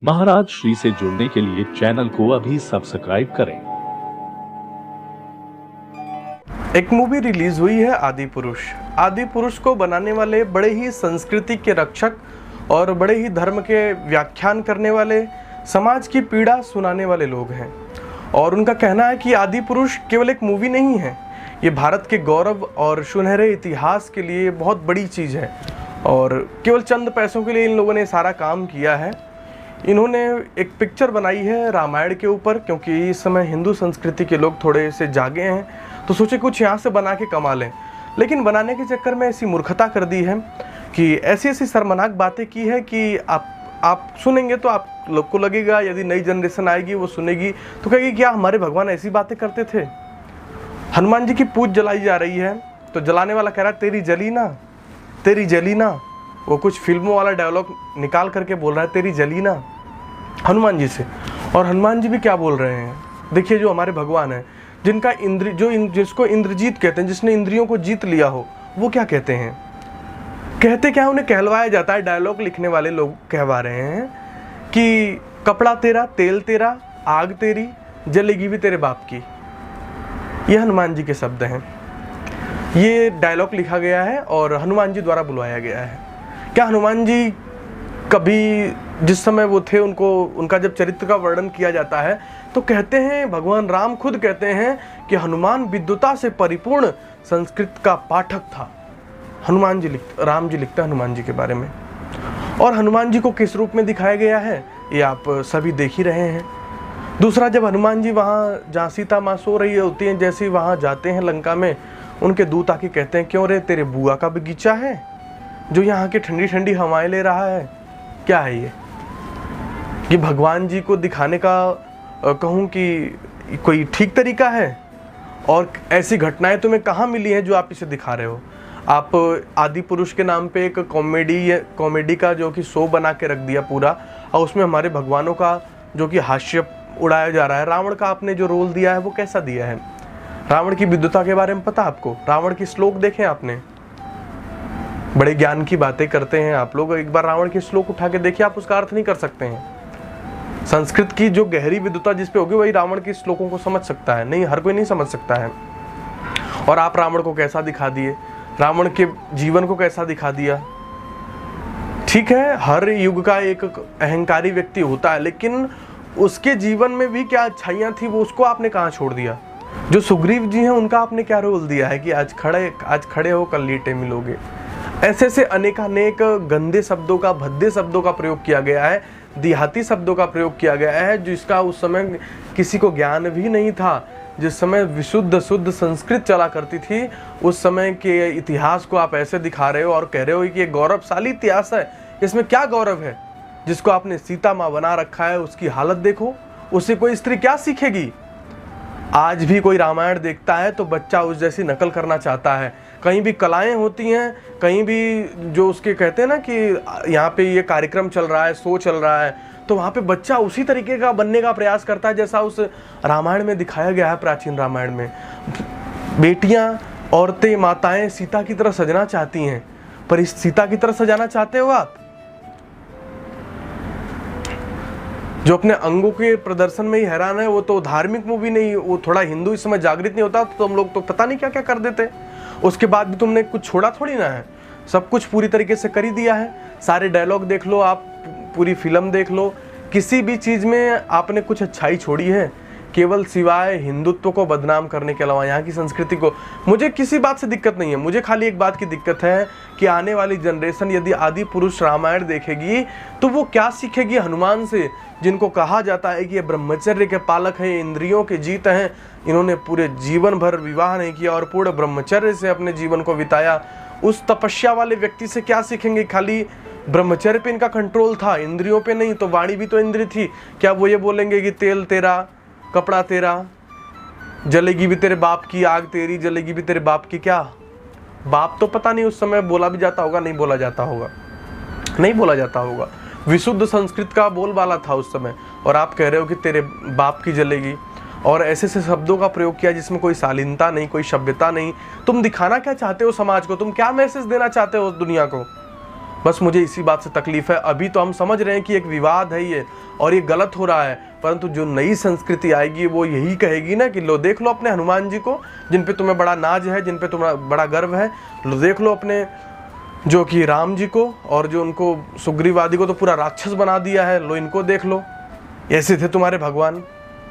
महाराज श्री से जुड़ने के लिए चैनल को अभी सब्सक्राइब करें। एक मूवी रिलीज हुई है आदि पुरुष। आदि पुरुष को बनाने वाले बड़े ही संस्कृति के रक्षक और बड़े ही धर्म के व्याख्यान करने वाले, समाज की पीड़ा सुनाने वाले लोग हैं। और उनका कहना है कि आदि पुरुष केवल एक मूवी नहीं है, ये भारत के गौरव और सुनहरे इतिहास के लिए बहुत बड़ी चीज़ है। और केवल चंद पैसों के लिए इन लोगों ने सारा काम किया है। इन्होंने एक पिक्चर बनाई है रामायण के ऊपर, क्योंकि इस समय हिंदू संस्कृति के लोग थोड़े से जागे हैं, तो सोचे कुछ यहाँ से बना के कमा लें। लेकिन बनाने के चक्कर में ऐसी मूर्खता कर दी है कि ऐसी ऐसी शर्मनाक बातें की है कि आप सुनेंगे तो आप लोग को लगेगा, यदि नई जनरेशन आएगी वो सुनेगी तो कहेगी क्या हमारे भगवान ऐसी बातें करते थे। हनुमान जी की पूछ जलाई जा रही है तो जलाने वाला कह रहा है तेरी जली ना, तेरी जली ना। वो कुछ फिल्मों वाला डायलॉग निकाल करके बोल रहा है तेरी जली ना हनुमान जी से। और हनुमान जी भी क्या बोल रहे हैं, देखिए जो हमारे भगवान है, जिनका जिसको इंद्रजीत कहते हैं, जिसने इंद्रियों को जीत लिया हो, वो क्या कहते हैं, कहते क्या, उन्हें कहलवाया जाता है। डायलॉग लिखने वाले लोग कहवा रहे हैं कि कपड़ा तेरा, तेल तेरा, आग तेरी, जलेगी भी तेरे बाप की। ये हनुमान जी के शब्द हैं। ये डायलॉग लिखा गया है और हनुमान जी द्वारा बुलवाया गया है। क्या हनुमान जी कभी जिस समय वो थे, उनका जब चरित्र का वर्णन किया जाता है तो कहते हैं, भगवान राम खुद कहते हैं कि हनुमान विद्वता से परिपूर्ण संस्कृत का पाठक था। राम जी लिखते हैं हनुमान जी के बारे में। और हनुमान जी को किस रूप में दिखाया गया है ये आप सभी देख ही रहे हैं। दूसरा, जब हनुमान जी वहाँ जहाँ सीता माँ सो रही होती हैं, जैसे ही वहाँ जाते हैं लंका में, उनके दूत आके कहते हैं क्यों रे, तेरे बुआ का बगीचा है जो यहाँ की ठंडी ठंडी हवाएं ले रहा है। क्या है ये भगवान जी को दिखाने का कहूँ कि कोई ठीक तरीका है? और ऐसी घटनाएं तुम्हें कहाँ मिली हैं जो आप इसे दिखा रहे हो? आप आदि पुरुष के नाम पे एक कॉमेडी का जो कि शो बना के रख दिया पूरा, और उसमें हमारे भगवानों का जो कि हास्य उड़ाया जा रहा है। रावण का आपने जो रोल दिया है वो कैसा दिया है? रावण की विद्वता के बारे में पता आपको? रावण की श्लोक देखें आपने? बड़े ज्ञान की बातें करते हैं आप लोग, एक बार रावण के श्लोक उठा के देखिए, आप उसका अर्थ नहीं कर सकते हैं। संस्कृत की जो गहरी विद्वता जिस पे होगी वही रावण के श्लोकों को समझ सकता है, नहीं हर कोई नहीं समझ सकता है। और आप रावण को कैसा दिखा दिए, रावण के जीवन को कैसा दिखा दिया। ठीक है, हर युग का एक अहंकारी व्यक्ति होता है, लेकिन उसके जीवन में भी क्या अच्छाइयाँ थी वो उसको आपने कहाँ छोड़ दिया। जो सुग्रीव जी हैं उनका आपने क्या रोल दिया है कि आज खड़े हो कल लीटे मिलोगे। ऐसे से अनेकानेक गंदे शब्दों का, भद्दे शब्दों का प्रयोग किया गया है, देहाती शब्दों का प्रयोग किया गया है, जिसका उस समय किसी को ज्ञान भी नहीं था। जिस समय विशुद्ध शुद्ध संस्कृत चला करती थी, उस समय के इतिहास को आप ऐसे दिखा रहे हो और कह रहे हो कि ये गौरवशाली इतिहास है। इसमें क्या गौरव है? जिसको आपने सीता माँ बना रखा है उसकी हालत देखो, उससे कोई स्त्री क्या सीखेगी? आज भी कोई रामायण देखता है तो बच्चा उस जैसी नकल करना चाहता है। कहीं भी कलाएं होती हैं, कहीं भी जो उसके कहते हैं ना कि यहाँ पे ये कार्यक्रम चल रहा है, शो चल रहा है, तो वहाँ पे बच्चा उसी तरीके का बनने का प्रयास करता है जैसा उस रामायण में दिखाया गया है। प्राचीन रामायण में बेटियाँ, औरतें, माताएं सीता की तरह सजना चाहती हैं, पर इस सीता की तरह सजाना चाहते हो आप? जो अपने अंगों के प्रदर्शन में ही हैरान है, वो तो धार्मिक मूवी नहीं, वो थोड़ा हिंदू इस समय जागृत नहीं होता तो हम लोग तो पता नहीं क्या क्या कर देते। उसके बाद भी तुमने कुछ छोड़ा थोड़ी ना है, सब कुछ पूरी तरीके से कर ही दिया है। सारे डायलॉग देख लो आप, पूरी फिल्म देख लो, किसी भी चीज़ में आपने कुछ अच्छाई छोड़ी है? केवल सिवाय हिंदुत्व को बदनाम करने के अलावा, यहाँ की संस्कृति को। मुझे किसी बात से दिक्कत नहीं है, मुझे खाली एक बात की दिक्कत है कि आने वाली जनरेशन यदि आदि पुरुष रामायण देखेगी तो वो क्या सीखेगी हनुमान से, जिनको कहा जाता है कि ये ब्रह्मचर्य के पालक हैं, इंद्रियों के जीत हैं। इन्होंने पूरे जीवन भर विवाह नहीं किया और पूर्ण ब्रह्मचर्य से अपने जीवन को बिताया। उस तपस्या वाले व्यक्ति से क्या सीखेंगे? खाली ब्रह्मचर्य पे इनका कंट्रोल था, इंद्रियों पे नहीं। तो वाणी भी तो इंद्रिय थी। क्या वो ये बोलेंगे कि तेल तेरा, कपड़ा तेरा, जलेगी भी तेरे बाप की, आग तेरी, जलेगी भी तेरे बाप की? क्या बाप तो पता नहीं उस समय बोला भी जाता होगा, नहीं बोला जाता होगा, नहीं बोला जाता होगा। विशुद्ध संस्कृत का बोलबाला था उस समय, और आप कह रहे हो कि तेरे बाप की जलेगी। और ऐसे ऐसे शब्दों का प्रयोग किया जिसमें कोई शालीनता नहीं, कोई सभ्यता नहीं। तुम दिखाना क्या चाहते हो समाज को? तुम क्या मैसेज देना चाहते हो दुनिया को? बस मुझे इसी बात से तकलीफ है। अभी तो हम समझ रहे हैं कि एक विवाद है ये और ये गलत हो रहा है, परंतु जो नई संस्कृति आएगी वो यही कहेगी ना कि लो देख लो अपने हनुमान जी को, जिन पे तुम्हें बड़ा नाज है, जिन पे तुम्हें बड़ा गर्व है। लो देख लो अपने जो कि राम जी को, और जो उनको सुग्रीव आदि को तो पूरा राक्षस बना दिया है, लो इनको देख लो, ऐसे थे तुम्हारे भगवान।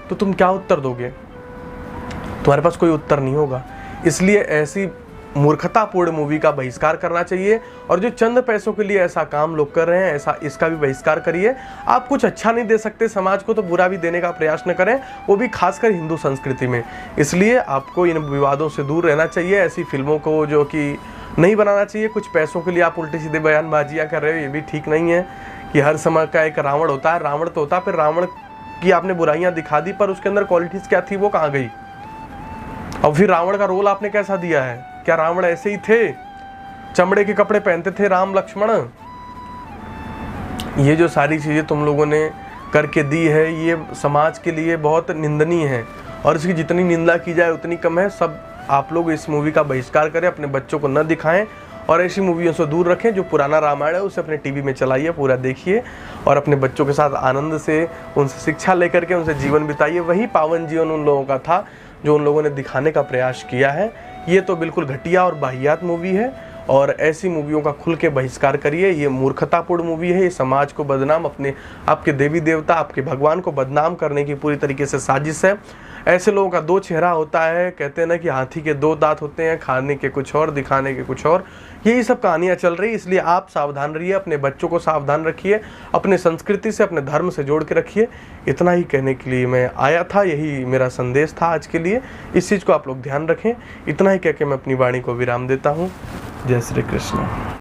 तो तुम क्या उत्तर दोगे? तुम्हारे पास कोई उत्तर नहीं होगा। इसलिए ऐसी मूर्खतापूर्ण मूवी का बहिष्कार करना चाहिए, और जो चंद पैसों के लिए ऐसा काम लोग कर रहे हैं, ऐसा इसका भी बहिष्कार करिए। आप कुछ अच्छा नहीं दे सकते समाज को तो बुरा भी देने का प्रयास न करें, वो भी खासकर हिंदू संस्कृति में। इसलिए आपको इन विवादों से दूर रहना चाहिए, ऐसी फिल्मों को जो कि नहीं बनाना चाहिए। कुछ पैसों के लिए आप उल्टे सीधे बयानबाजियाँ कर रहे हो, ये भी ठीक नहीं है कि हर समय का एक रावण होता है। रावण तो होता, फिर रावण की आपने बुराइयाँ दिखा दी, पर उसके अंदर क्वालिटीज़ क्या थी वो कहाँ गई? और फिर रावण का रोल आपने कैसा दिया है? क्या रावण ऐसे ही थे? चमड़े के कपड़े पहनते थे राम लक्ष्मण? ये जो सारी चीज़ें तुम लोगों ने करके दी है, ये समाज के लिए बहुत निंदनीय है, और इसकी जितनी निंदा की जाए उतनी कम है। सब आप लोग इस मूवी का बहिष्कार करें, अपने बच्चों को न दिखाएं, और ऐसी मूवियों से दूर रखें। जो पुराना रामायण है उसे अपने टीवी में चलाइए, पूरा देखिए, और अपने बच्चों के साथ आनंद से उनसे शिक्षा लेकर के उनसे जीवन बिताइए। वही पावन जीवन उन लोगों का था जो उन लोगों ने दिखाने का प्रयास किया है। ये तो बिल्कुल घटिया और वाहियात मूवी है, और ऐसी मूवियों का खुल के बहिष्कार करिए। ये मूर्खतापूर्ण मूवी है, ये समाज को बदनाम, आपके देवी देवता, आपके भगवान को बदनाम करने की पूरी तरीके से साजिश है। ऐसे लोगों का दो चेहरा होता है, कहते हैं ना कि हाथी के दो दांत होते हैं, खाने के कुछ और, दिखाने के कुछ और। यही सब कहानियाँ चल रही, इसलिए आप सावधान रहिए, अपने बच्चों को सावधान रखिए, अपने संस्कृति से, अपने धर्म से जोड़ के रखिए। इतना ही कहने के लिए मैं आया था, यही मेरा संदेश था आज के लिए। इस चीज़ को आप लोग ध्यान रखें। इतना ही कह के मैं अपनी वाणी को विराम देता हूँ। जय श्री कृष्ण।